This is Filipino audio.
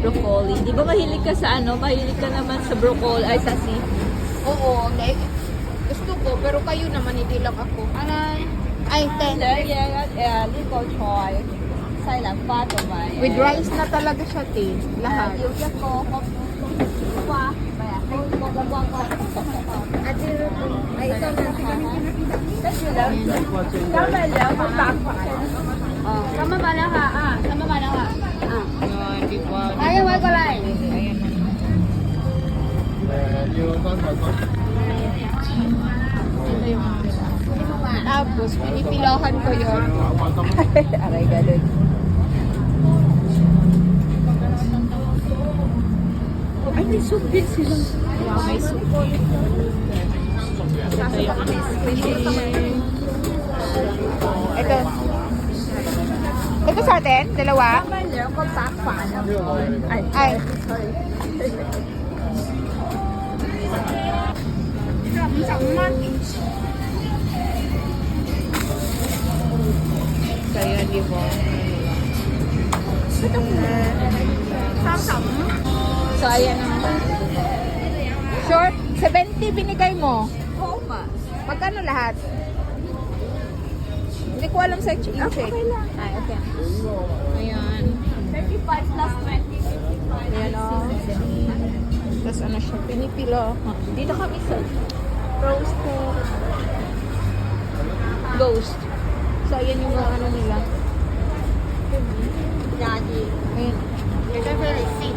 broccoli. Di ba mahilig ka sa ano? Mahilig ka naman sa broccoli, ay sa si. Oo, like, gusto ko, pero kayo naman, hindi lang ako. Ay, 10. 你個菜西蘭花同埋 With rice na talaga siya, te. Lahat. 要一個花，係咪啊？瓜。At ay, ito na. 跟住兩個白飯。哦，咁啊買兩下啊，咁啊買兩下啊。 Hindi ko. Ayaw, wag ko lang. Ayan na. Ito yung tapos, pinipilahan ko yun. Aray, ganun. Ay, may soup din sila. Yeah, may soup. Ito yung Ito. Ito sa atin? Dalawa? 兩個白飯啊，唔該。 Ay. Kaya di ba? So, ayan naman. Short, 70 binigay mo. Oo nga. Magkano lahat? Hindi ko alam sa check. Okay lang. Ay, okay. Ayan. 35 plus 20, 55. Ayan o. Tapos ano siya, pinipilo. Dito kami sa Roasted. Ghost. So, ayan yung mga ano nila. Daddy. Ayan. You're definitely sick.